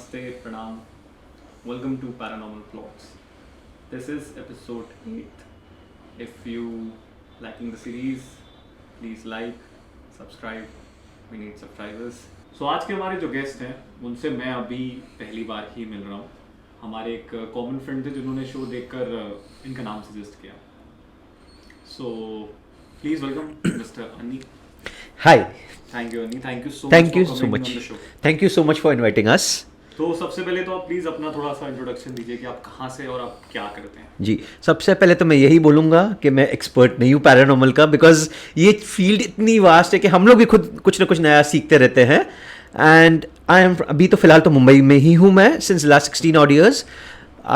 Namaste, Pranam. Welcome to Paranormal Plots. This is episode 8. If you liking the series, please like, subscribe. We need subscribers. So आज के हमारे जो guest हैं उनसे मैं अभी पहली बार ही मिल रहा हूँ. हमारे एक कॉमन फ्रेंड थे जिन्होंने शो देखकर इनका नाम सजेस्ट किया. So please welcome Mr. Anni. Hi. Thank you, Anni. Thank you so Thank much you for so coming much. on the show. Thank you so much for inviting us. तो सबसे पहले तो आप please अपना थोड़ा सा introduction दीजिए कि आप कहाँ से और आप क्या करते हैं. जी, सबसे पहले तो मैं यही बोलूँगा कि मैं एक्सपर्ट नहीं हूँ पैरानॉर्मल का, बिकॉज ये फील्ड इतनी वास्ट है कि हम लोग भी खुद कुछ ना कुछ नया सीखते रहते हैं. एंड आई एम अभी तो फिलहाल तो मुंबई में ही हूँ मैं since last 16 odd years.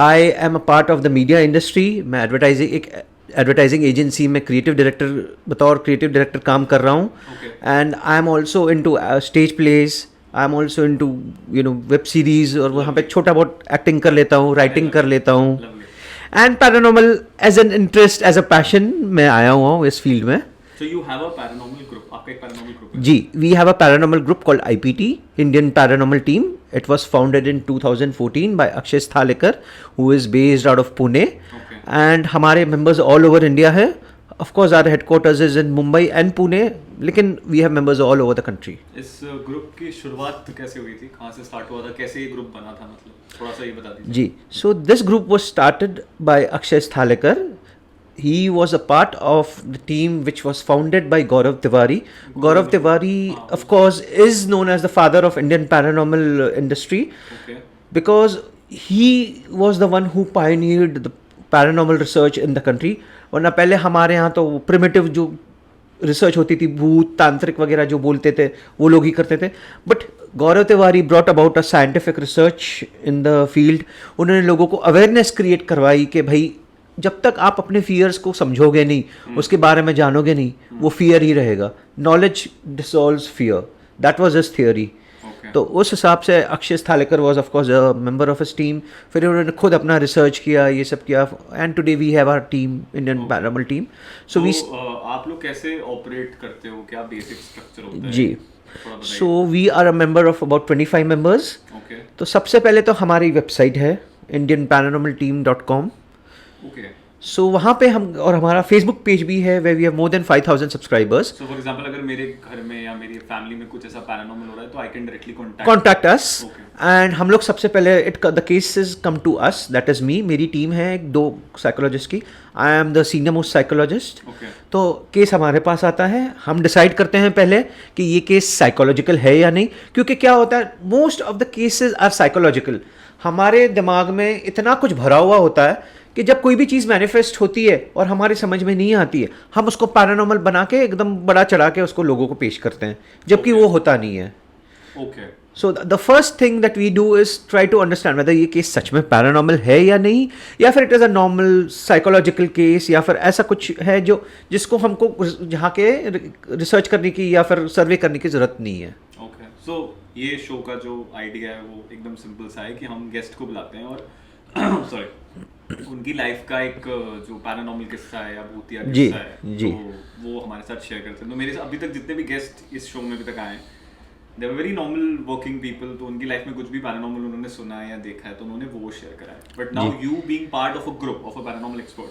I am a part of the media industry. मैं एडवर्टाइजिंग एजेंसी में क्रिएटिव डायरेक्टर बतौर क्रिएटिव डायरेक्टर काम कर रहा हूँ. And I am also into stage plays. I am also into web series, और वहाँ पे छोटा बहुत एक्टिंग कर लेता हूँ, राइटिंग कर लेता हूँ. And paranormal as an interest, as a passion मैं आया हुआ हूँ इस फील्ड में. So you have a paranormal group. आपका एक paranormal group है. जी, we have a paranormal group called IPT, Indian paranormal team. It was founded in 2014 by Akshay Sthalekar, who is based out of Pune. And हमारे मेंबर्स ऑल ओवर इंडिया है. Of course our headquarters is in Mumbai and Pune, लेकिन we have members all over the country. इस group की शुरुआत कैसे हुई थी? कहाँ से स्टार्ट हुआ था? कैसे ये ग्रुप बना था? मतलब थोड़ा सा ये बता दीजिए. जी, so this group was started by Akshay Sthalekar. He was a part of the team which was founded by Gaurav Tiwari. Gaurav Tiwari, of course, is known as the father of Indian paranormal industry. Okay. Because he was the one who pioneered the paranormal research in the country. वरना पहले हमारे यहाँ तो primitive जो research होती थी, भूत तांत्रिक वगैरह जो बोलते थे, वो लोग ही करते थे. But Gaurav Tiwari brought about a scientific research in the field. उन्होंने लोगों को अवेयरनेस क्रिएट करवाई कि भाई जब तक आप अपने फियर्स को समझोगे नहीं, उसके बारे में जानोगे नहीं, वो फियर ही रहेगा. Knowledge dissolves fear. That was his theory. तो उस हिसाब से Akshay Sthalekar was of course a member of his team. फिर उन्होंने खुद अपना रिसर्च किया, ये सब किया. And today we have our team, Indian paranormal team. So we आप लोग कैसे ऑपरेट करते हो? क्या बेसिक स्ट्रक्चर होता है? जी, so we are a member of about 25 members. तो सबसे पहले तो हमारी वेबसाइट है indianparanormalteam.com. ओके. सो वहाँ पे हम, और हमारा फेसबुक पेज भी है where we have more than 5,000 subscribers. So for example अगर मेरे घर में या मेरी फैमिली में कुछ ऐसा पैरानॉर्मल हो रहा है तो I can directly contact us. And हम लोग सबसे पहले the cases come to us, that is me. मेरी टीम है 2 साइकोलॉजिस्ट की. I am the senior most psychologist. तो केस हमारे पास आता है, हम डिसाइड करते हैं पहले कि ये केस साइकोलॉजिकल है या नहीं. क्योंकि क्या होता है, most of the cases are psychological. हमारे दिमाग में इतना कुछ भरा हुआ होता है कि जब कोई भी चीज़ मैनिफेस्ट होती है और हमारी समझ में नहीं आती है, हम उसको पैरानॉर्मल बना के एकदम बड़ा चढ़ा के उसको लोगों को पेश करते हैं, जबकि वो होता नहीं है. Okay. So the first thing that we do is try to understand whether ये केस सच में पैरानॉर्मल है या नहीं, या फिर it is a normal psychological case, या फिर ऐसा कुछ है जो जिसको हमको जहाँ के रिसर्च करने की या फिर सर्वे करने की ज़रूरत नहीं है. ओके. सो ये शो का जो आइडिया है वो एकदम सिंपल सा है कि हम गेस्ट को बुलाते हैं और सॉरी उनकी लाइफ का एक जो पैरानॉर्मल किस्सा है या भूतिया किस्सा है जी. तो वो हमारे साथ शेयर करते हैं. तो मेरे अभी तक जितने भी गेस्ट इस शो में अभी तक आए हैं, they were very normal working people. तो उनकी लाइफ में कुछ भी पैरानॉर्मल उन्होंने सुना है या देखा है तो उन्होंने वो शेयर करा है. But now you being part of a group of a paranormal expert,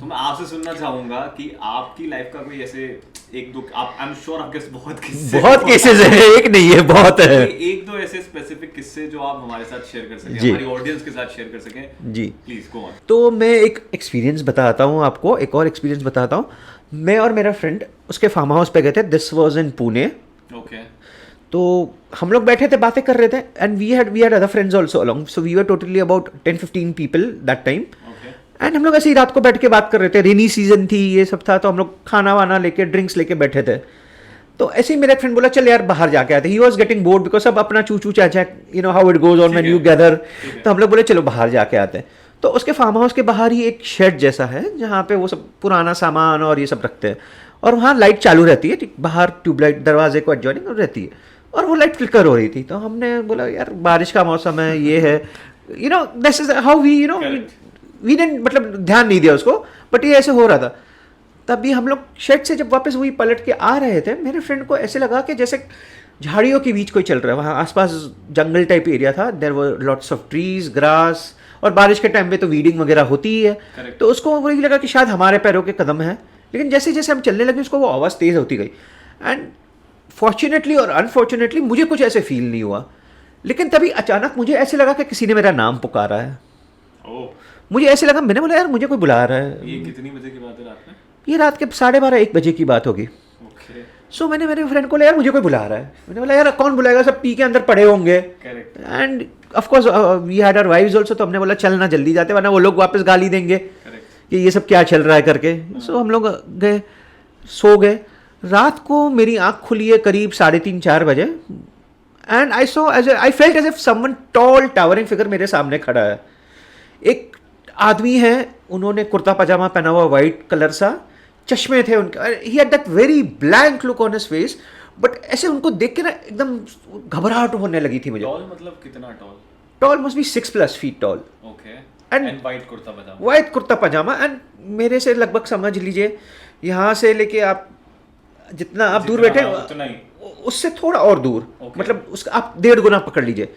तो मैं आपसे सुनना चाहूंगा कि आपकी लाइफ का कोई ऐसे एक दो, आप आई एम श्योर आपके बहुत केसेस है, एक नहीं है, बहुत है. एक दो ऐसे स्पेसिफिक किस्से जो आप हमारे साथ शेयर कर सकें, हमारी ऑडियंस के साथ शेयर कर सकें. जी प्लीज गो ऑन. तो मैं एक एक्सपीरियंस बताता हूँ आपको, एक और एक्सपीरियंस बताता हूँ. मैं और मेरा फ्रेंड उसके फार्म हाउस पे गए थे. This was in Pune. Okay. तो हम लोग बैठे थे, बातें कर रहे थे. And we had other friends also along. So we were totally about 10-15 people that time. एंड हम लोग ऐसे ही रात को बैठ के बात कर रहे थे. रेनी सीजन थी, ये सब था, तो हम लोग खाना वाना लेके, ड्रिंक्स लेके बैठे थे. तो ऐसे ही मेरा फ्रेंड बोला चल यार बाहर जाके आते. He was getting bored because सब अपना चू चू चाचा, you know how it goes on when you gather. तो हम लोग बोले चलो बाहर जाके आते हैं. तो उसके फार्म हाउस के बाहर ही एक शेड जैसा है जहाँ पे वो सब पुराना सामान और ये सब रखते हैं. और वहाँ लाइट चालू रहती है, बाहर ट्यूबलाइट दरवाजे को एडजॉइनिंग रहती है, और वो लाइट फ्लिकर हो रही थी. तो हमने बोला यार बारिश का मौसम है, ये है, you know this is how we, you know we didn't, मतलब ध्यान नहीं दिया उसको, बट ये ऐसे हो रहा था. तभी हम लोग शेड से जब वापस वही पलट के आ रहे थे, मेरे फ्रेंड को ऐसे लगा कि जैसे झाड़ियों के बीच कोई चल रहा है, वहाँ आसपास जंगल टाइप एरिया था, there were lots of trees, grass, और बारिश के टाइम पे तो वीडिंग वगैरह होती ही है। Correct. तो उसको वही लगा कि शायद हमारे पैरों के कदम है, लेकिन जैसे जैसे हम चलने लगे उसको वो आवाज़ तेज़ होती गई। एंड फॉर्चुनेटली और अनफॉर्चुनेटली मुझे कुछ ऐसे फील नहीं हुआ, लेकिन तभी अचानक मुझे ऐसे लगा कि किसी ने मेरा नाम पुकारा है। ओह, मुझे ऐसे लगा, मैंने बोला यार मुझे कोई बुला रहा है। ये कितनी बजे की बात है रात में? ये रात के 12:30-1 बजे की बात होगी। ओके, सो मैंने मेरे फ्रेंड को बोला यार मुझे कोई बुला रहा है। मैंने बोला यार कौन बुलाएगा, सब पी के अंदर पड़े होंगे। Correct, and of course we had our wives also, तो हमने बोला चल ना जल्दी जाते, वरना वो लोग वापस गाली देंगे करेक्ट। कि ये सब क्या चल रहा है करके। सो हम लोग गए, सो गए। रात को मेरी आंख खुली है करीब 3:30-4 बजे, and I felt as if someone tall towering figure मेरे सामने खड़ा है। एक आदमी है, उन्होंने कुर्ता पजामा पहना हुआ वाइट कलर सा, चश्मे थे उनके, he had that very blank look on his face, but ऐसे उनको देख के ना एकदम घबराहट होने लगी थी मुझे। टॉल मतलब कितना tall? Tall must be 6+ feet tall, okay, And- and white kurta pajama. White kurta pajama, and मेरे से लगभग समझ लीजिए यहाँ से लेके आप जितना आप दूर बैठे उतना ही। उससे थोड़ा और दूर, Okay. मतलब उसका आप 1.5 गुना पकड़ लीजिए।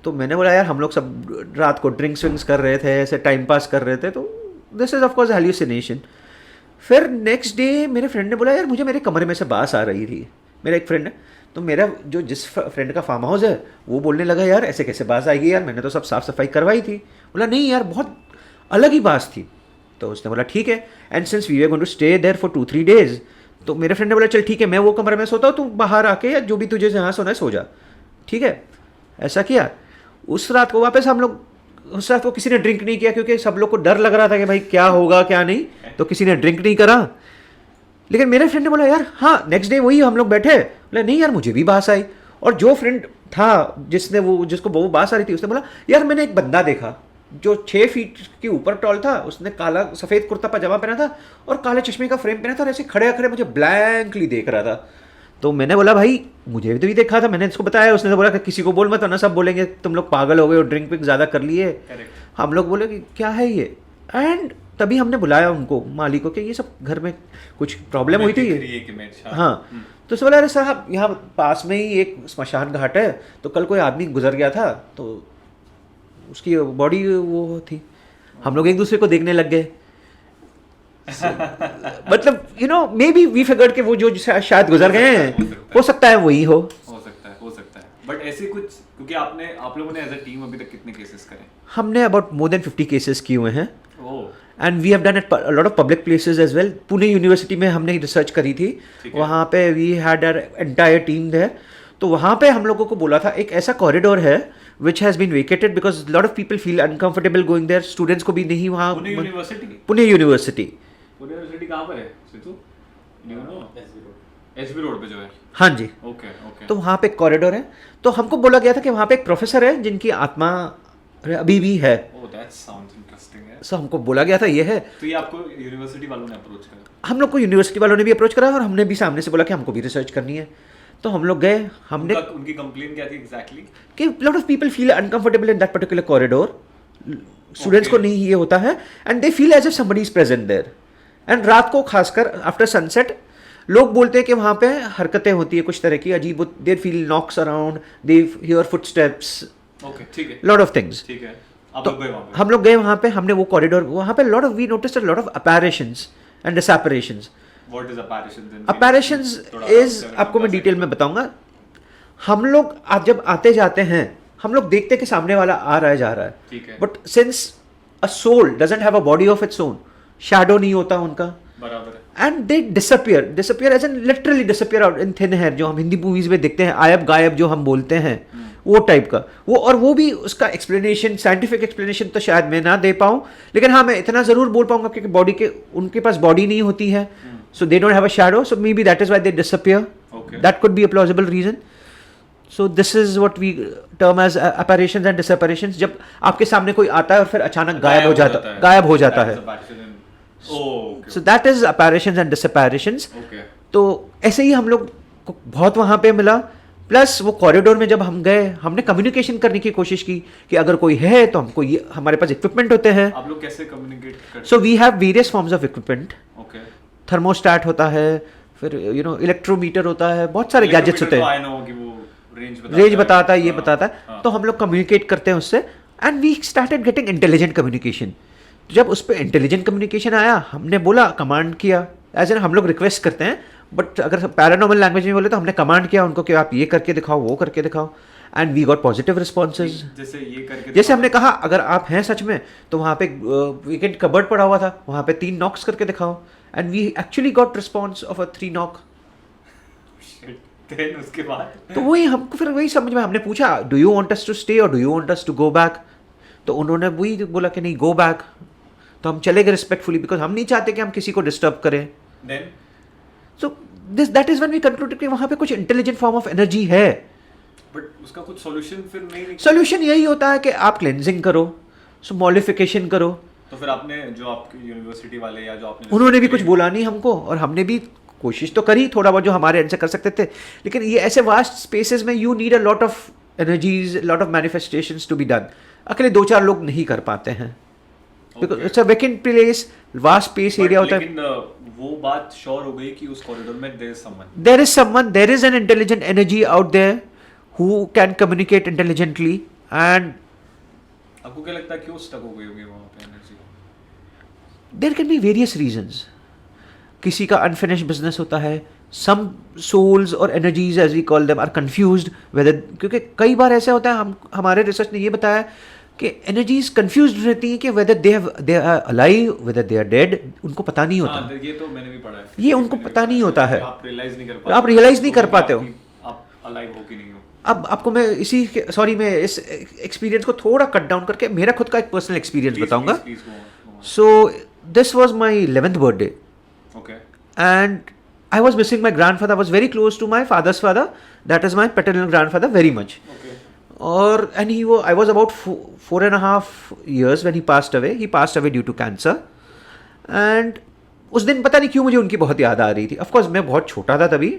तो मैंने बोला यार हम लोग सब रात को ड्रिंक्स विंक्स कर रहे थे, ऐसे टाइम पास कर रहे थे, तो this is of course hallucination. फिर नेक्स्ट डे मेरे फ्रेंड ने बोला यार मुझे मेरे कमरे में से बास आ रही थी। मेरा एक फ्रेंड है, तो मेरा जो जिस फ्रेंड का फार्म हाउस है वो बोलने लगा यार ऐसे कैसे बास आएगी यार, मैंने तो सब साफ़ सफाई करवाई थी। बोला नहीं यार बहुत अलग ही बास थी। तो उसने बोला ठीक है, and since we were going to stay there for 2-3 days, तो मेरे फ्रेंड ने बोला चल ठीक है मैं वो कमरे में सोता हूँ, तू बाहर आके या जो भी तुझे जहाँ सोना है सो जा। ठीक है, ऐसा किया। उस रात को वापस हम लोग, उस रात को किसी ने ड्रिंक नहीं किया क्योंकि सब लोग को डर लग रहा था कि भाई क्या होगा क्या नहीं, तो किसी ने ड्रिंक नहीं करा। लेकिन मेरे फ्रेंड ने बोला यार हाँ, नेक्स्ट डे वही हम लोग बैठे, बोला नहीं यार मुझे भी बास आई। और जो फ्रेंड था जिसको वो बास आ रही थी, उसने बोला यार मैंने एक बंदा देखा जो 6 फीट के ऊपर टॉल था, उसने काला सफ़ेद कुर्ता पजामा पहना था और काले चश्मे का फ्रेम पहना था, और ऐसे खड़े खड़े मुझे ब्लैंकली देख रहा था। तो मैंने बोला भाई मुझे भी देखा था, मैंने इसको बताया। उसने तो बोला कि किसी को बोल मत, वरना सब बोलेंगे तुम लोग पागल हो गए हो, ड्रिंक विंक ज़्यादा कर लिए। करेक्ट। हम लोग बोले कि क्या है ये, एंड तभी हमने बुलाया उनको मालिक को कि ये सब घर में कुछ प्रॉब्लम हुई थी। हाँ, तो उसने बोला अरे साहब यहाँ पास में ही एक स्मशान घाट है, तो कल कोई आदमी गुजर गया था तो उसकी बॉडी वो थी। हम लोग एक दूसरे को देखने लग गए। मतलब you know maybe we figured कि वो जो शायद गुजर गए हैं, हो सकता है वही हो सकता है। बट ऐसे कुछ, क्योंकि आप लोगों ने एज अ टीम अभी तक कितने केसेस करे? हमने अबाउट मोर देन 50 केसेस किए हुए हैं, oh, and we have done at a lot of public places as well. Pune university में हमने रिसर्च करी थी, ठीक है। वहाँ पे we had our entire team there. तो वहाँ पे हम लोगों को बोला था एक ऐसा कॉरिडोर है which has been vacated because lot of people feel uncomfortable going there, students को भी नहीं वहाँ। पुणे यूनिवर्सिटी कहाँ पर है सितू? एसबी रोड पे जो है। हाँ जी, ओके। तो वहाँ पे एक कॉरिडोर है। तो हमको बोला गया था कि वहाँ पे एक प्रोफेसर है जिनकी आत्मा अभी भी है। ओह, दैट साउंड्स इंटरेस्टिंग है। सो हमको बोला गया था ये है। तो ये आपको यूनिवर्सिटी वालों ने अप्रोच करा? हम लोग को यूनिवर्सिटी वालों ने भी अप्रोच करा और हमने भी सामने से बोला कि हमको भी रिसर्च करनी है। तो हम लोग गए, हमने उनकी कंप्लेन क्या थी एग्जैक्टली? कि lot of people feel uncomfortable in that particular corridor. Students को नहीं ये होता है, and they feel as if somebody is present there. And रात को खासकर आफ्टर सनसेट लोग बोलते हैं कि वहाँ पे हरकतें होती है कुछ तरह की अजीब, they feel knocks around, they hear footsteps, okay, ठीक है, लॉट ऑफ थिंग्स। ठीक है। आप तो लोग गए वहाँ पे? हम लोग गए वहाँ पे, हमने वो कॉरिडोर, वहाँ पे lot of we noticed a lot of apparitions and disapparitions. What is apparitions then? Apparitions थोड़ा इज आप आपको मैं बता डिटेल में बताऊंगा। हम लोग आज जब आते जाते हैं हम लोग देखते हैं कि सामने वाला आ रहा है जा रहा है, ठीक है। But since a soul doesn't have a body of its own, shadow नहीं होता उनका, बराबर है। And they disappear as an literally disappear out in thin air, जो हम हिंदी मूवीज में देखते हैं, आयब गायब जो हम बोलते हैं, वो टाइप का वो। और वो भी उसका एक्सप्लेनेशन, साइंटिफिक एक्सप्लेनेशन तो शायद मैं ना दे पाऊँ, लेकिन हाँ मैं इतना ज़रूर बोल पाऊंगा कि बॉडी के उनके पास बॉडी नहीं होती है, so they don't have a shadow, so may be that is why they disappear, that could be a plausible reason. So this is what we term as apparitions and disapparitions, जब आपके सामने कोई आता है और फिर अचानक गायब हो जाता है। So that is apparitions and disapparitions. तो ऐसे ही हम लोग को बहुत वहाँ पे मिला। प्लस वो कॉरिडोर में जब हम गए, हमने कम्युनिकेशन करने की कोशिश की कि अगर कोई है तो हमको ये, हमारे पास इक्विपमेंट होते हैं। आप लोग कैसे कम्युनिकेट करते? So we have various forms of equipment. Okay. Thermostat होता है, फिर इलेक्ट्रोमीटर होता है, बहुत सारे गैजेट्स होते हैं, आई नो कि वो रेंज बताता है, ये हाँ, बताता है, हाँ. तो हम लोग कम्युनिकेट करते हैं उससे, and we started getting intelligent communication. जब उस पर इंटेलिजेंट कम्युनिकेशन आया, हमने बोला, कमांड किया, एज एन हम लोग रिक्वेस्ट करते हैं, बट अगर पैरानॉर्मल लैंग्वेज में बोले तो हमने कमांड किया उनको कि आप ये करके दिखाओ, वो करके दिखाओ, and we got positive responses. जैसे ये करके जैसे हमने कहा अगर आप हैं सच में, तो वहाँ पे वीकेंड कबर्ड पड़ा हुआ था, वहाँ पे 3 नॉक्स करके दिखाओ, and we actually got response of a 3 knock. Then उसके बाद तो वही हमको फिर वही समझ में, हमने पूछा do you want us to stay और do you want us to go back, तो उन्होंने वही बोला कि नहीं, गो बैक. तो हम चले गए रिस्पेक्टफुली, बिकॉज हम नहीं चाहते कि हम किसी को डिस्टर्ब करें. Then so that is when we concluded कि वहाँ पे कुछ इंटेलिजेंट फॉर्म ऑफ एनर्जी है. बट उसका कुछ सॉल्यूशन फिर नहीं निकला? सोल्यूशन यही होता है कि आप क्लेंजिंग करो, सो मॉलिफिकेशन करो. तो फिर आपने जो आपकी यूनिवर्सिटी वाले या जो आपने उन्होंने भी कुछ बोला नहीं हमको, और हमने भी कोशिश तो करी थोड़ा बहुत जो हमारे एंड से कर सकते थे, लेकिन ये ऐसे वास्ट स्पेसेस में you need a lot of energies, lot of manifestations to be done. अकेले 2-4 लोग नहीं कर पाते हैं, because it's a vacant place, vast space area होता है. लेकिन वो बात श्योर हो गई कि उस कॉरिडोर में there is an intelligent energy out there who can communicate intelligently. And आपको क्या लगता है क्यों स्टक हो गई होगी वहाँ पे energy? There can be various reasons. किसी का अनफिनिश्ड बिजनेस होता है, सम सोल्स और energies as we call them are confused whether, क्योंकि कई बार ऐसा होता है, हमारे रिसर्च ने ये बताया कि एनर्जीज कंफ्यूज्ड रहती हैं कि whether they are alive, whether they are dead, उनको पता नहीं होता. हाँ, ये तो मैंने भी पढ़ा है. ये उनको पता नहीं होता है, आप रियलाइज नहीं कर पाते, आप रियलाइज नहीं कर पाते हो आप अलाइव हो कि नहीं हो. अब आपको मैं मैं इस एक्सपीरियंस को थोड़ा कट डाउन करके मेरा खुद का एक पर्सनल एक्सपीरियंस बताऊंगा. So this was my 11th birthday. Okay. And I was missing my grandfather. I was very close to my father's father. That is my paternal grandfather very much. Okay. And I was about 4.5 years when he passed away. He passed away due to cancer. And उस दिन पता नहीं क्यों मुझे उनकी बहुत याद आ रही थी. Of course मैं बहुत छोटा था तभी,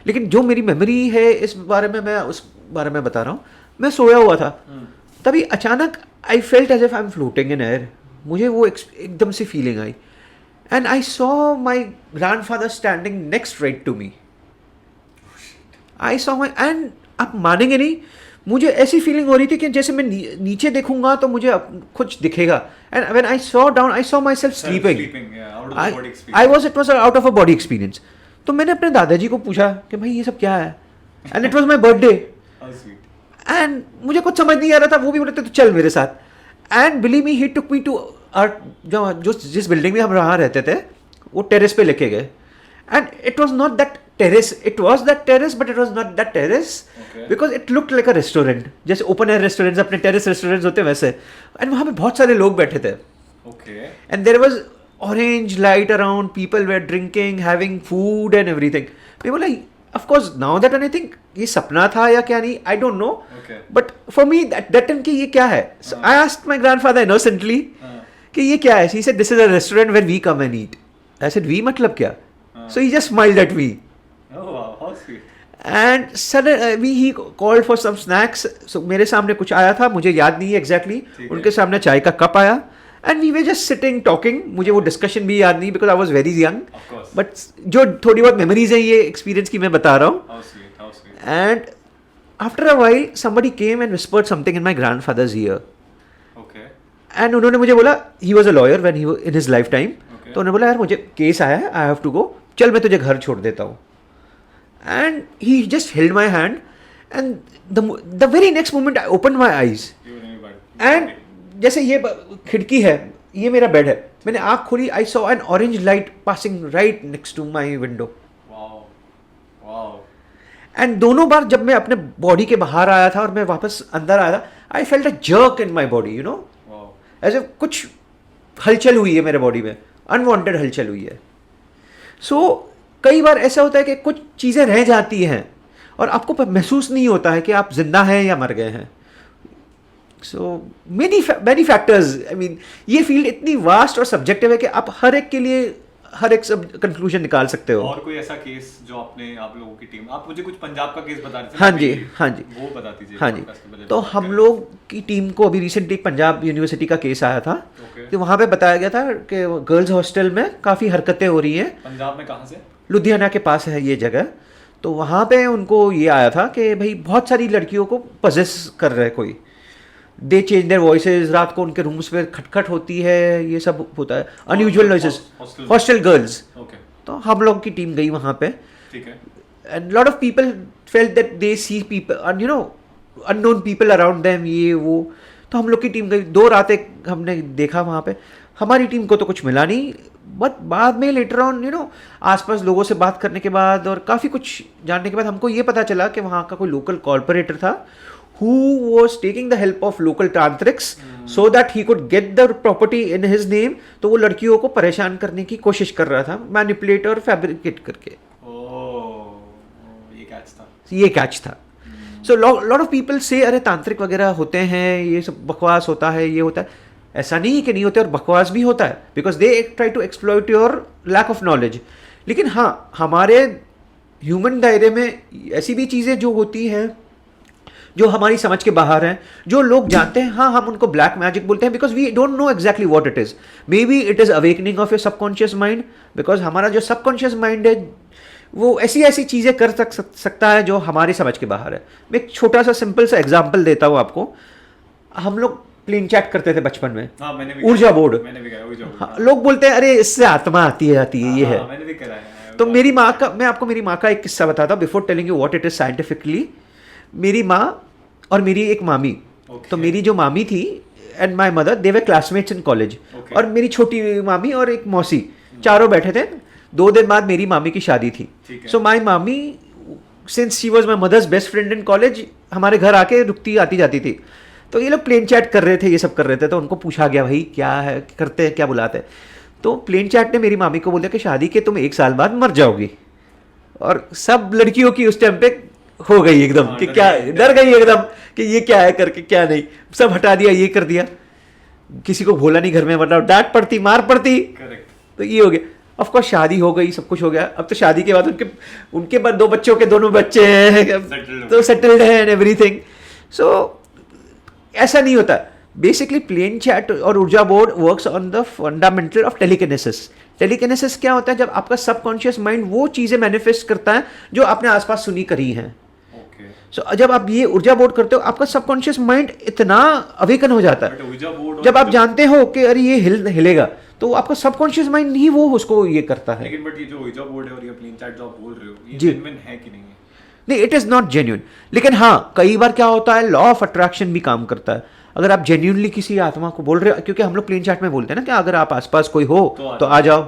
लेकिन जो मेरी मेमोरी है इस बारे में, मैं उस बारे में बता रहा हूँ. मैं सोया हुआ था, तभी अचानक I felt as if I'm floating in air. मुझे वो एकदम से feeling I. And I saw my grandfather standing next right to me. I saw and आप मानेंगे नहीं, मुझे ऐसी फीलिंग हो रही थी कि जैसे मैं नीचे देखूंगा तो मुझे कुछ दिखेगा. And when I saw down, I saw myself sleeping. Yeah, out of the body experience. It was out of a body experience. तो मैंने अपने दादाजी को पूछा कि भाई ये सब क्या है? And it was my birthday. How sweet. And मुझे कुछ समझ नहीं आ रहा था. वो भी बोले थे तो चल मेरे साथ. And believe me, he took me to जो जिस बिल्डिंग में हम वहाँ रहते थे, वो टेरेस पे लेके गए. And it was not that terrace, it was that terrace, but it was not that terrace, because it looked like a restaurant. जैसे ओपन एयर रेस्टोरेंट्स, अपने टेरेस रेस्टोरेंट्स होते हैं वैसे. एंड वहाँ पे बहुत सारे लोग बैठे थे. And there was orange light around, people were drinking, having food and everything. मैं बोला of course now that I think ये सपना था या क्या, नहीं, I don't know. But for me that time कि ये क्या है. I asked my grandfather innocently कि ये क्या है. He said this is a restaurant where we come and eat. I said we मतलब क्या? So he just smiled at me. And sudden he called for some snacks. So मेरे सामने कुछ आया था, मुझे याद नहीं है एग्जैक्टली. उनके सामने चाय का कप आया and we were just sitting talking. मुझे वो डिस्कशन भी याद नहीं because I was very young, but जो थोड़ी बहुत मेमोरीज है ये एक्सपीरियंस की मैं बता रहा हूँ. And after a while somebody came and whispered something in my grandfather's ear. And उन्होंने मुझे बोला, he was a lawyer when he in his life time. तो उन्होंने बोला यार मुझे केस आया है, आई हैव टू गो, चल मैं तुझे घर छोड़ देता हूँ. And he just held my hand and the very next moment I open my eyes. And जैसे ये खिड़की है, ये मेरा बेड है, मैंने आँख खोली, I saw an orange light passing right next to my window. And दोनों बार जब मैं अपने बॉडी के बाहर आया था और मैं वापस अंदर आया था, I felt a jerk in my body, you know, ऐसे कुछ हलचल हुई है मेरे बॉडी में, अनवांटेड हलचल हुई है. सो कई बार ऐसा होता है कि कुछ चीज़ें रह जाती हैं और आपको महसूस नहीं होता है कि आप जिंदा हैं या मर गए हैं. So many factors. I mean ये फील्ड इतनी वास्ट और सब्जेक्टिव है कि आप हर एक के लिए हर एक सब कंक्लूजन निकाल सकते हो। और कोई ऐसा केस जो आप लोगों की टीम, आप मुझे कुछ पंजाब का केस बता रहे थे। हाँ जी, हाँ जी, वो बता दीजिए। हाँ जी। तो हम लोग की टीम को अभी रिसेंटली पंजाब यूनिवर्सिटी का केस आया था कि वहाँ पे बताया गया था कि गर्ल्स हॉस्टल में काफ़ी हरकतें हो रही हैं। पंजाब में कहाँ से? लुधियाना के पास है ये जगह। तो वहाँ पे उनको ये आया था कि भाई बहुत सारी लड़कियों को पजेस कर रहे हैं कोई, दे चेंज देयर वॉइसेस, रात को उनके रूम्स पे खटखट होती है, ये सब होता है, अनयूजुअल नॉइसेस, हॉस्टल गर्ल्स। तो हम लोग की टीम गई वहाँ पे, ठीक है, and lot of people felt that they see people, you know, unknown people around them, ये वो। तो हम लोग की टीम गई, 2 रातें हमने देखा वहाँ पे। हमारी टीम को तो कुछ मिला नहीं, बट बाद में लेटर ऑन, यू नो, आसपास लोगों से बात करने के बाद और काफ़ी कुछ जानने के बाद हमको ये पता चला कि वहाँ का कोई लोकल कॉर्पोरेटर था who was taking the help of local tantrics so that he could get the property in his name। तो वो लड़कियों को परेशान करने की कोशिश कर रहा था, मैनिपुलेट और फैब्रिकेट करके। ये कैच था। सो लॉट ऑफ पीपल से अरे तांत्रिक वगैरह होते हैं, ये सब बकवास होता है, ये होता है। ऐसा नहीं है कि नहीं होते, और बकवास भी होता है, because they try to exploit your lack of knowledge. लेकिन हाँ, हमारे ह्यूमन दायरे में ऐसी भी चीज़ें जो होती हैं जो हमारी समझ के बाहर हैं, जो लोग जानते हैं, हाँ हम उनको ब्लैक मैजिक बोलते हैं, because we don't know exactly what it is. Maybe it is awakening of your subconscious mind, because हमारा जो सबकॉन्शियस माइंड है वो ऐसी ऐसी चीज़ें कर सकता है जो हमारी समझ के बाहर है। मैं एक छोटा सा सिंपल सा एग्जाम्पल देता हूँ आपको। हम लोग प्लेन चैट करते थे बचपन में, ऊर्जा बोर्ड। हाँ, लोग बोलते हैं अरे इससे आत्मा आती है, ये है। तो मेरी माँ का, मैं आपको मेरी माँ का एक किस्सा बताता हूँ before telling you what it is scientifically. मेरी माँ और मेरी एक मामी, तो मेरी जो मामी थी and my mother, they were classmates in college. और मेरी छोटी मामी और एक मौसी, चारों बैठे थे। 2 दिन बाद मेरी मामी की शादी थी। सो माई मामी, since she was my mother's best friend in college, हमारे घर आके रुकती आती जाती थी। तो ये लोग प्लेन चैट कर रहे थे, ये सब कर रहे थे। तो उनको पूछा गया भाई क्या है, करते हैं क्या, बुलाते हैं। तो प्लेन चैट ने मेरी मामी को बोला कि शादी के तुम 1 साल बाद मर जाओगी। और सब लड़कियों की उस टाइम पे हो गई एकदम कि क्या, डर गई एकदम कि ये क्या है करके, क्या नहीं, सब हटा दिया, ये कर दिया। किसी को भोला नहीं घर में, वरना डांट पड़ती, मार पड़ती। तो ये हो गया। ऑफ कोर्स शादी हो गई, सब कुछ हो गया। अब तो शादी के बाद उनके बाद 2 बच्चों के, दोनों बच्चे हैं, तो सेटल्ड है एंड एवरीथिंग। सो ऐसा नहीं होता। बेसिकली प्लेन चैट और ऊर्जा board works on the fundamental of telekinesis. Telekinesis क्या होता है? जब आपका सबकॉन्शियस माइंड वो चीज़ें मैनिफेस्ट करता है जो आपने आसपास सुनी करी हैं। सो जब आप ये ऊर्जा बोर्ड करते हो, आपका सबकॉन्शियस माइंड इतना अवेकन हो जाता है। जब आप जानते हो कि अरे ये हिलेगा, तो आपका सबकॉन्शियस माइंड ही वो उसको ये करता है। लेकिन बट ये जो ऊर्जा बोर्ड है और ये प्लेन चैट जो आप बोल रहे हो, ये जेन्युइन है कि नहीं है? नहीं, इट इज़ नॉट जेन्युइन। लेकिन हाँ, कई बार क्या होता है, लॉ ऑफ अट्रैक्शन भी काम करता है। अगर आप जेन्युइनली किसी आत्मा को बोल रहे हो, क्योंकि हम लोग प्लेन चैट में बोलते हैं ना कि अगर आप आसपास कोई हो तो आ जाओ,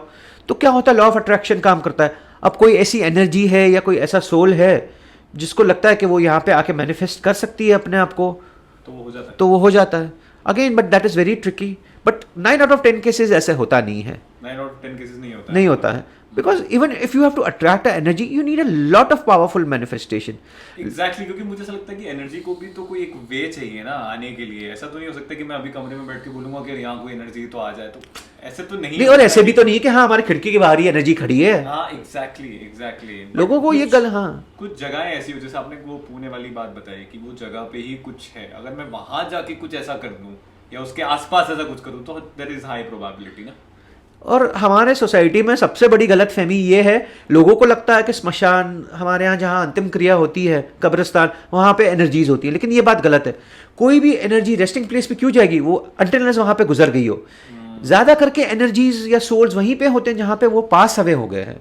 तो क्या होता है, लॉ ऑफ अट्रैक्शन काम करता है। अब कोई ऐसी एनर्जी है या कोई ऐसा सोल है जिसको लगता है कि वो यहाँ पे आके मैनिफेस्ट कर सकती है अपने आप को, तो वो हो जाता है। Again, but that is very tricky. But 9 out of 10 cases ऐसे होता नहीं है। 9 out of 10 केसेज नहीं होता है। Because even if you have to attract an energy, you need a lot of powerful manifestation. Exactly, क्योंकि मुझे ऐसा लगता है कि एनर्जी को भी तो कोई एक वे चाहिए ना आने के लिए। ऐसा तो नहीं हो सकता कि मैं अभी कमरे में बैठ के बोलूंगा कि यहाँ कोई एनर्जी तो आ जाए, तो ऐसे तो नहीं। और ऐसे भी तो नहीं कि हाँ हमारी खिड़की के बाहर ही एनर्जी खड़ी है। हाँ, एग्जैक्टली। लोगों को ये कुछ जगहें ऐसी हो, जैसे आपने वो पुणे वाली बात बताई कि वो जगह पे ही कुछ है, अगर मैं वहां जाके कुछ ऐसा कर दूं या उसके आसपास ऐसा कुछ करूं, तो देयर इज हाई प्रोबेबिलिटी ना। और हमारे सोसाइटी में सबसे बड़ी गलतफहमी ये है, लोगों को लगता है कि स्मशान, हमारे यहाँ जहाँ अंतिम क्रिया होती है, कब्रिस्तान, वहाँ पे एनर्जीज होती है। लेकिन ये बात गलत है। कोई भी एनर्जी रेस्टिंग प्लेस पे क्यों जाएगी? वो अनटिल वहाँ पे गुजर गई हो। ज़्यादा करके एनर्जीज या सोल्स वहीं पे होते हैं जहाँ पे वो पास अवे हो गए हैं।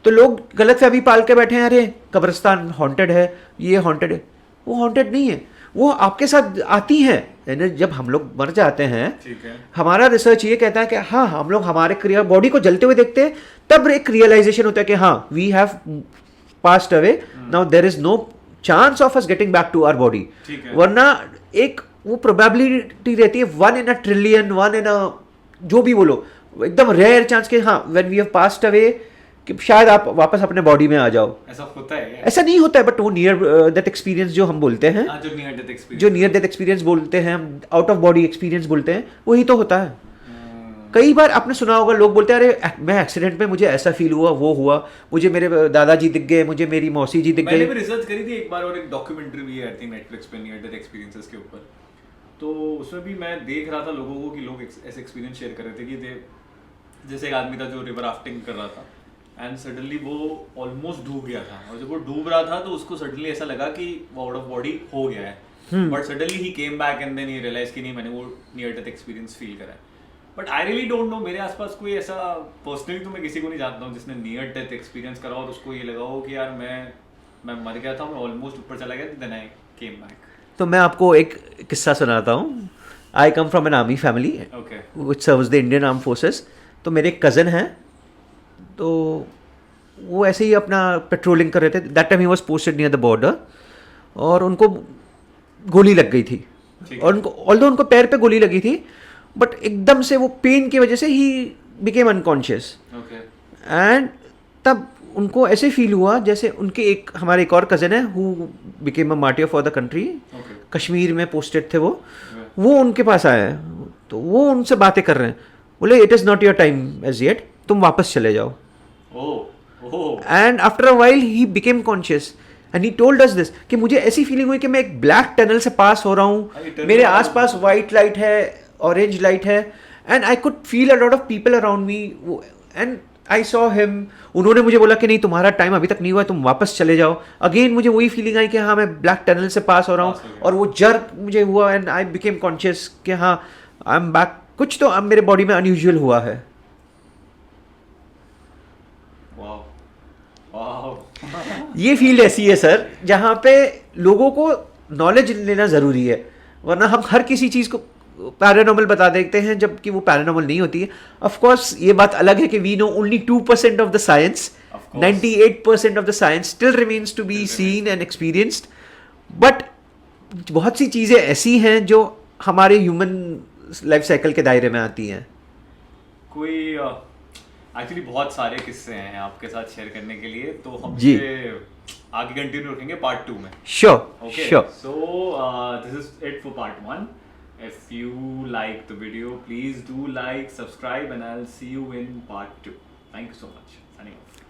तो लोग गलतफहमी पाल के बैठे हैं, अरे कब्रिस्तान हॉन्टेड है, ये हॉन्टेड है। वो हॉन्टेड नहीं है, वो आपके साथ आती हैं। जब हम लोग मर जाते हैं, हमारा रिसर्च ये कहता है कि हाँ, हम लोग हमारे क्रिया बॉडी को जलते हुए देखते हैं, तब एक रियलाइजेशन होता है कि हाँ, we have passed away, now there is no chance of us getting back to our body. वरना एक वो प्रोबेबिलिटी रहती है 1 in a trillion, 1 in a जो भी बोलो, एकदम रेयर चांस के हाँ, when we have passed away, कि शायद आप वापस अपने बॉडी में आ जाओ। ऐसा होता है? ऐसा नहीं होता है, बट वो नियर डेथ एक्सपीरियंस जो हम बोलते हैं, जो नियर डेथ एक्सपीरियंस बोलते हैं, हम आउट ऑफ बॉडी एक्सपीरियंस बोलते हैं, वही तो होता है। कई बार आपने सुना होगा लोग बोलते हैं अरे मैं एक्सीडेंट में मुझे ऐसा फील हुआ, वो हुआ, मुझे मेरे दादाजी दिख गए, मुझे मेरी मौसी जी दिख मैंने गए. भी रिसर्च करी थी एक बार, और एक डॉक्यूमेंट्री भी है आई थिंक नेटफ्लिक्स पे नियर डेथ एक्सपीरियंसेस के ऊपर. तो उसमें भी मैं देख रहा था लोगों को कि लोग ऐसे एक्सपीरियंस शेयर कर रहे थे कि जैसे एक आदमी था जो रिवर राफ्टिंग कर रहा था एंड सडनली वो ऑलमोस्ट डूब गया था, और जब वो डूब रहा था तो उसको सडनली ऐसा लगा कि वो आउट ऑफ बॉडी हो गया है, but suddenly he came back and then he realize कि नहीं मैंने वो नियर डेथ एक्सपीरियंस फील करा है. But I really don't know, मेरे आसपास कोई ऐसा पर्सनली तो मैं किसी को नहीं जानता हूँ जिसने नियर डेथ एक्सपीरियंस करा और उसको ये लगा हो कि यार मैं मर गया था, मैं ऑलमोस्ट ऊपर चला गया, देन आई केम बैक. तो मैं आपको एक किस्सा सुनाता हूँ. I come from an army family okay. Which serves the Indian arm forces. तो मेरे एक कज़न हैं, तो वो ऐसे ही अपना पेट्रोलिंग कर रहे थे. That time he was posted near the border, और उनको गोली लग गई थी. और उनको ऑल्दो उनको पैर पे गोली लगी थी, बट एकदम से वो पेन की वजह से he became unconscious. Okay. And तब उनको ऐसे फील हुआ जैसे उनके एक हमारे एक और कज़न है who became a martyr for the country. Okay. Kashmir में पोस्टेड थे वो उनके पास आए हैं. तो वो उनसे बातें कर रहे हैं. बोले it is not your time as yet, तुम वापस चले जाओ. And after a while he became conscious and he told us this कि मुझे ऐसी फीलिंग हुई कि मैं एक ब्लैक टनल से पास हो रहा हूँ, मेरे आसपास वाइट लाइट है, ऑरेंज लाइट है, and I could feel a lot of people around me. And I saw him. उन्होंने मुझे बोला कि नहीं तुम्हारा टाइम अभी तक नहीं हुआ है, तुम वापस चले जाओ. अगेन मुझे वही फीलिंग आई कि हाँ मैं ब्लैक टनल से पास हो रहा हूँ, और वो जर्क मुझे हुआ एंड आई बिकेम कॉन्शियस कि हाँ आई एम बैक. कुछ तो अब मेरे बॉडी में अनयूजुअल हुआ है. ये फील्ड ऐसी है सर जहाँ पे लोगों को नॉलेज लेना ज़रूरी है, वरना हम हर किसी चीज़ को पैरानॉर्मल बता देते हैं जबकि वो पैरानॉर्मल नहीं होती है. ऑफ कोर्स ये बात अलग है कि we know only 2% of the science, 98% of the science still remains to be seen and experienced. But बहुत सी चीज़ें ऐसी हैं जो हमारे ह्यूमन लाइफ साइकिल के दायरे में आती हैं. कोई एक्चुअली बहुत सारे किस्से हैं आपके साथ शेयर करने के लिए, तो हम जी आगे कंटिन्यू रखेंगे पार्ट 2 में. Sure. So this is it for part 1. If you like the video, please do like, subscribe, and I'll see you in part 2. Thank you so much. Signing off.